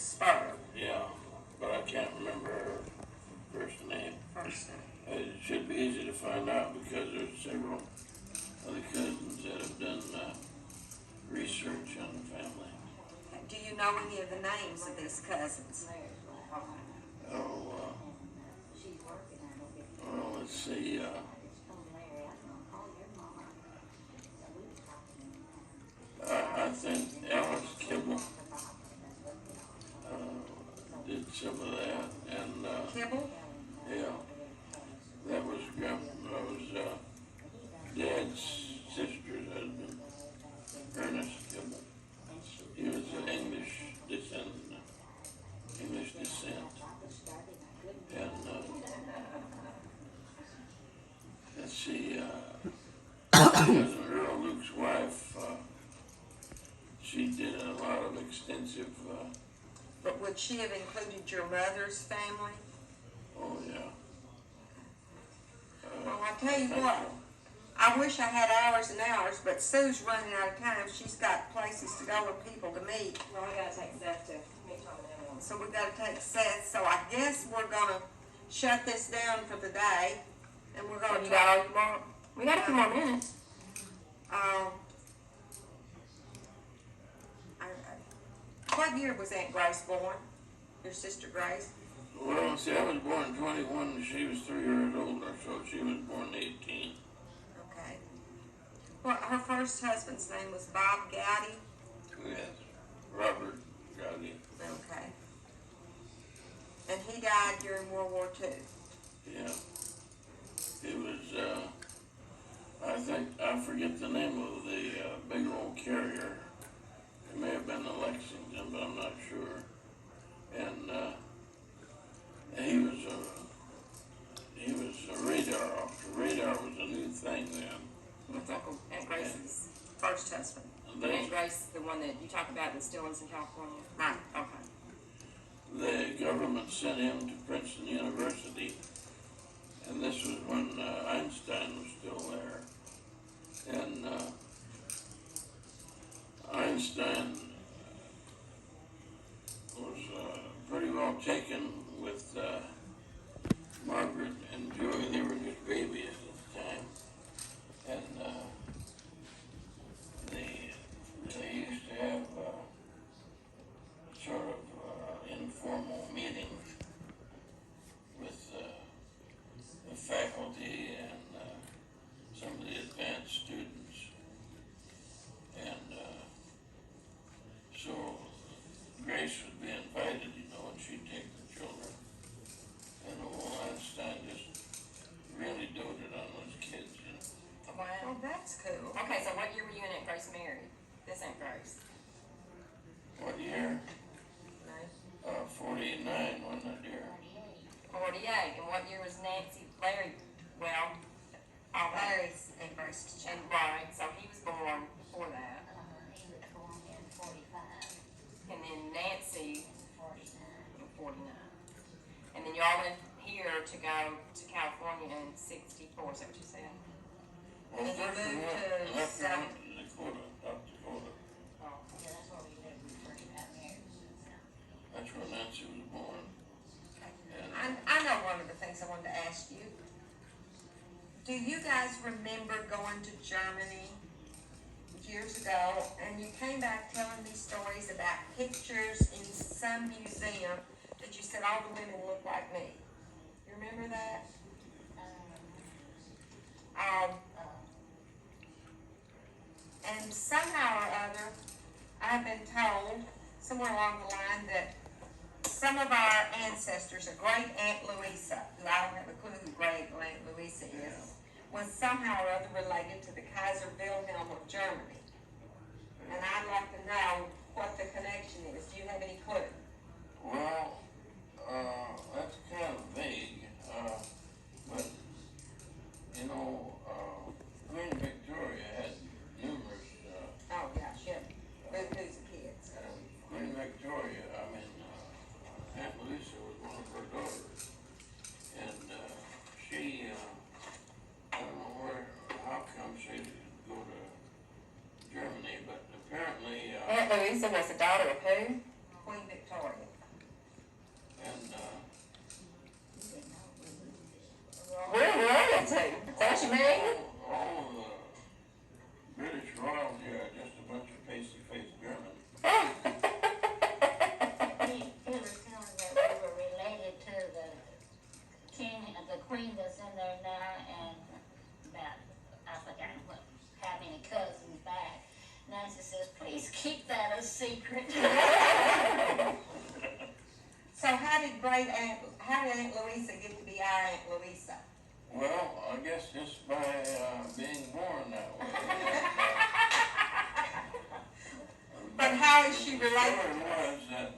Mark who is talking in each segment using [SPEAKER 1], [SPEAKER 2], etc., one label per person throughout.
[SPEAKER 1] spur.
[SPEAKER 2] Yeah, but I can't remember her first name. It should be easy to find out because there's several other cousins that have done research on the family.
[SPEAKER 1] Do you know any of the names of these cousins?
[SPEAKER 2] Oh, well, let's see. I think Alice Kibble did some of that, and
[SPEAKER 1] Kibble?
[SPEAKER 2] yeah, that was Dad's sister's husband, Ernest Kibble. He was of English descent, and let's see. Cousin Earl, Luke's wife, she did a lot of extensive.
[SPEAKER 1] But would she have included your mother's family?
[SPEAKER 2] Oh yeah.
[SPEAKER 1] Well, I tell you what, I wish I had hours and hours, but Sue's running out of time. She's got places to go and people to meet.
[SPEAKER 3] Well, we gotta take Seth to meet on the other one.
[SPEAKER 1] So we gotta take Seth. So I guess we're gonna shut this down for the day, and we're gonna
[SPEAKER 3] You got all you want? We got a few more minutes.
[SPEAKER 1] What year was Aunt Grace born? Your sister Grace?
[SPEAKER 2] Well, see, I was born 21 and she was 3 years older, so she was born 18.
[SPEAKER 1] Okay. Well, her first husband's name was Bob Gowdy?
[SPEAKER 2] Yes, Robert Gowdy.
[SPEAKER 1] Okay. And he died during World War II?
[SPEAKER 2] Yeah. It was, I forget the name of the big old carrier. It may have been the Lexington, but I'm not sure. And he was a radar officer. Radar was a new thing then.
[SPEAKER 3] That's Uncle Aunt Grace's
[SPEAKER 1] First husband.
[SPEAKER 3] Aunt Grace, the one that you talk about that still lives in California.
[SPEAKER 1] Right.
[SPEAKER 3] Okay.
[SPEAKER 2] The government sent him to Princeton University, and this was when Einstein was still there. And Einstein was pretty well taken with Margaret and Joey. They were just babies at the time, and they used to have sort of informal meetings with the faculty and some of the advanced students. And so Grace would be invited, and she'd take the children. And old Einstein just really doted on those kids,
[SPEAKER 3] Wow.
[SPEAKER 1] Oh, that's cool.
[SPEAKER 3] Okay, so what year were you and Aunt Grace married? This Aunt Grace.
[SPEAKER 2] What year?
[SPEAKER 3] No.
[SPEAKER 2] 49, wasn't it, dear?
[SPEAKER 3] 48. And what year was Larry, well, all that.
[SPEAKER 1] Larry's Aunt Grace's child.
[SPEAKER 3] And right, so he was born before that.
[SPEAKER 4] He was born in 45.
[SPEAKER 3] And then Nancy
[SPEAKER 4] 49.
[SPEAKER 3] in 49. And then y'all went here to go to California in 64, is that what you said?
[SPEAKER 1] And you
[SPEAKER 2] First we
[SPEAKER 1] moved
[SPEAKER 2] went-
[SPEAKER 1] to
[SPEAKER 2] left we
[SPEAKER 1] South.
[SPEAKER 2] went to Dakota, South Dakota.
[SPEAKER 3] Oh.
[SPEAKER 4] Yeah, that's where we lived when we first got married.
[SPEAKER 2] That's where Nancy was born. And
[SPEAKER 1] I know one of the things I wanted to ask you. Do you guys remember going to Germany years ago, and you came back telling these stories about pictures in some museum that you said all the women look like me? You remember that? And somehow or other, I've been told somewhere along the line that some of our ancestors, a great Aunt Louisa, who I don't have a clue who great Aunt Louisa is, was somehow or other related to the Kaiser Wilhelm of Germany. And I'd like to know what the connection is. Do you have any clue?
[SPEAKER 2] well, that's kind of vague, but Queen Victoria had numerous.
[SPEAKER 1] Oh, yeah, sure. Who's the kids?
[SPEAKER 2] Queen Victoria, Aunt Louisa was one of her daughters, and she, I don't know how come she didn't go to Germany, but apparently.
[SPEAKER 3] Aunt Louisa was the daughter of who?
[SPEAKER 1] Queen Victoria. So how did Aunt Louisa get to be our Aunt Louisa?
[SPEAKER 2] Well, I guess just by being born that way.
[SPEAKER 1] But how is she
[SPEAKER 2] The
[SPEAKER 1] related
[SPEAKER 2] story
[SPEAKER 1] to us?
[SPEAKER 2] was that,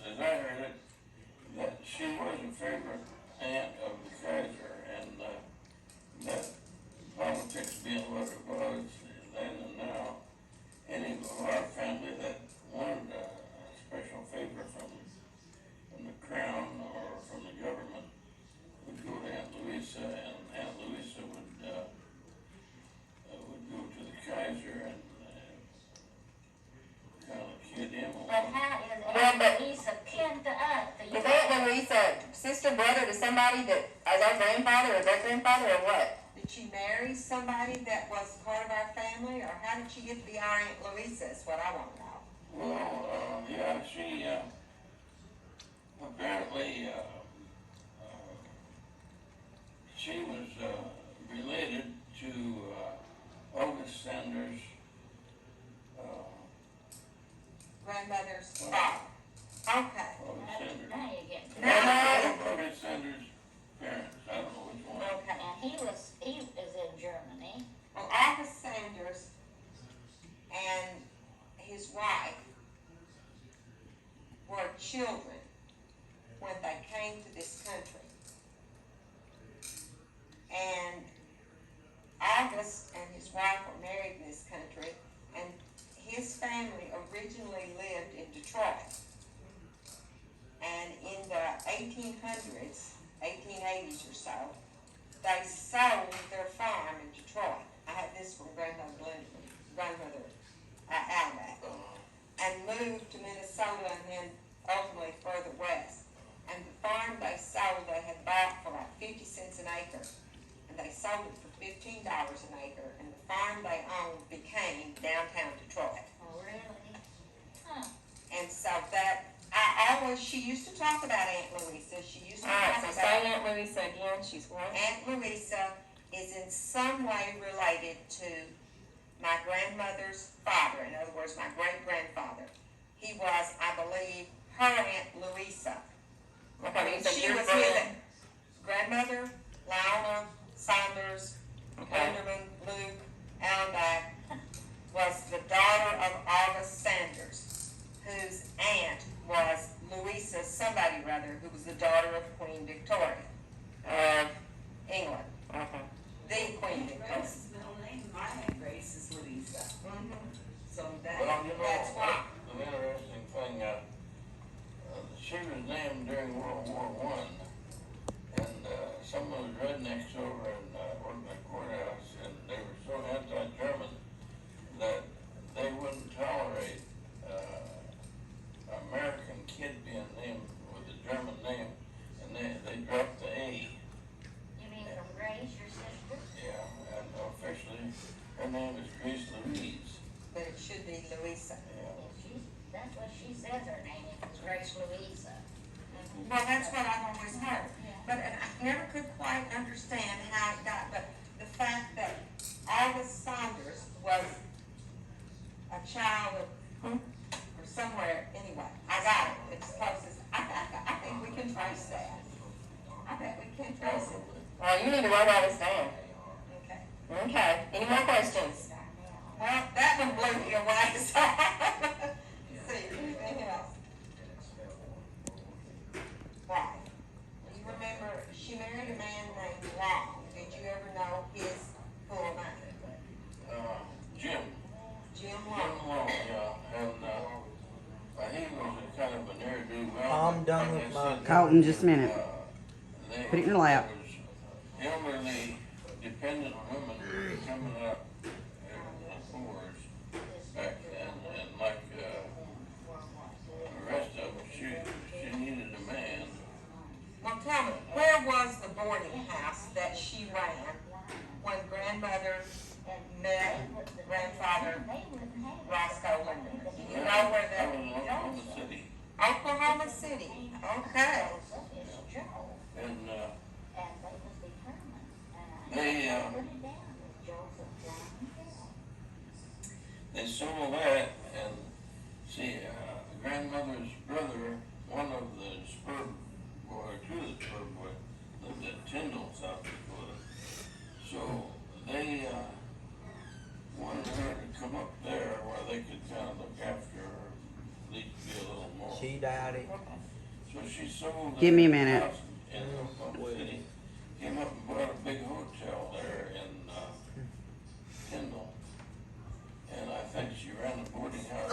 [SPEAKER 2] as I heard it, that she was a favorite aunt of the Kaiser, and that politics being what it was then and now, any of our family that wanted a special favor from the crown or from the government would go to Aunt Louisa, and Aunt Louisa would go to the Kaiser and kind of kid him
[SPEAKER 4] But
[SPEAKER 2] along.
[SPEAKER 4] how is
[SPEAKER 3] Well, but-
[SPEAKER 4] Aunt Louisa kin to us? Do you
[SPEAKER 3] Is Aunt Louisa sister, brother to somebody that, as our grandfather or great grandfather or what?
[SPEAKER 1] Did she marry somebody that was part of our family, or how did she get to be our Aunt Louisa is what I want to know.
[SPEAKER 2] Well, yeah, she apparently she was related to August Sanders'
[SPEAKER 1] Grandmother's father. Okay.
[SPEAKER 2] August Sanders.
[SPEAKER 4] Now you're getting to
[SPEAKER 1] Now-
[SPEAKER 2] August Sanders' parents. I don't know which one.
[SPEAKER 1] Okay.
[SPEAKER 4] And he is in Germany.
[SPEAKER 1] Well, August Sanders and his wife were children when they came to this country. And August and his wife were married in this country, and his family originally lived in Detroit. And in the 1800s, 1880s or so, they sold their farm in Detroit. I had this from grandmother Almack, and moved to Minnesota and then ultimately further west. And the farm they sold, they had bought for like 50 cents an acre. And they sold it for $15 an acre, and the farm they owned became downtown Detroit.
[SPEAKER 4] Oh, really? Huh.
[SPEAKER 1] And so she used to talk about Aunt Louisa, she used to
[SPEAKER 3] Alright,
[SPEAKER 1] talk
[SPEAKER 3] so
[SPEAKER 1] about
[SPEAKER 3] say Aunt Louisa again, she's what?
[SPEAKER 1] Aunt Louisa is in some way related to my grandmother's father, in other words, my great-grandfather. He was, I believe, her Aunt Louisa.
[SPEAKER 3] Okay, so
[SPEAKER 1] She
[SPEAKER 3] your
[SPEAKER 1] was
[SPEAKER 3] grand,
[SPEAKER 1] his grandmother, Lionel Saunders,
[SPEAKER 3] okay,
[SPEAKER 1] Vanderman, Luke, Allenback, was the daughter of August Sanders, whose aunt was Louisa somebody rather, who was the daughter of Queen Victoria of England.
[SPEAKER 3] okay.
[SPEAKER 1] The Queen Victoria.
[SPEAKER 5] Grace's middle name, my Aunt Grace is Louisa. So
[SPEAKER 2] Well,
[SPEAKER 1] That's why.
[SPEAKER 2] an interesting thing, she was named during World War One, and some of those rednecks over in Ordnance Courthouse, and they were so anti-German that they wouldn't tolerate American kid being named with a German name, and they dropped the A.
[SPEAKER 4] You mean from Grace, your sister?
[SPEAKER 2] Yeah, and officially her name is Grace Louise.
[SPEAKER 1] But it should be Louisa.
[SPEAKER 2] Yeah.
[SPEAKER 4] That's what she says her name is, Grace Louisa.
[SPEAKER 1] Well, that's what I've always heard. But and I never could quite understand how it got, but the fact that August Saunders was a child of, or somewhere, anyway, I got it, it's close as, I think we can trace that. I bet we can trace it.
[SPEAKER 3] Well, you need to write all this down.
[SPEAKER 1] Okay.
[SPEAKER 3] Okay, any more questions?
[SPEAKER 1] Well, that one blew me away, so. See, anything else? Right. You remember, she married a man named Long. Did you ever know his full name?
[SPEAKER 2] Jim.
[SPEAKER 1] Jim
[SPEAKER 2] Jim
[SPEAKER 1] Long.
[SPEAKER 2] Long, yeah, and he was a kind of a ne'er-do well.
[SPEAKER 6] I'm done with my-
[SPEAKER 7] Colton, just a minute.
[SPEAKER 2] They-
[SPEAKER 7] Put it in your lap.
[SPEAKER 2] there was elderly, dependent women coming up in fours back then, and like the rest of them, she needed a man.
[SPEAKER 1] Well, tell me, where was the boarding house that she ran when grandmother met grandfather Roscoe Lindemann? Do you know where
[SPEAKER 2] That was
[SPEAKER 1] that
[SPEAKER 2] in Oklahoma City,
[SPEAKER 1] Oklahoma City, okay.
[SPEAKER 4] It's Joe,
[SPEAKER 2] and
[SPEAKER 4] and they was determined.
[SPEAKER 2] They,
[SPEAKER 4] I put it down, Joseph John Hill.
[SPEAKER 2] they sold that, and see, grandmother's brother, one of the spur boy, two of the spur boy, lived at Tyndall, South Dakota. So they wanted her to come up there where they could kind of look after her, at least be a little more.
[SPEAKER 6] She died it.
[SPEAKER 2] So she sold
[SPEAKER 7] Give me a
[SPEAKER 2] her
[SPEAKER 7] minute.
[SPEAKER 2] house in Oklahoma City, came up and bought a big hotel there in Tyndall. And I think she ran the boarding house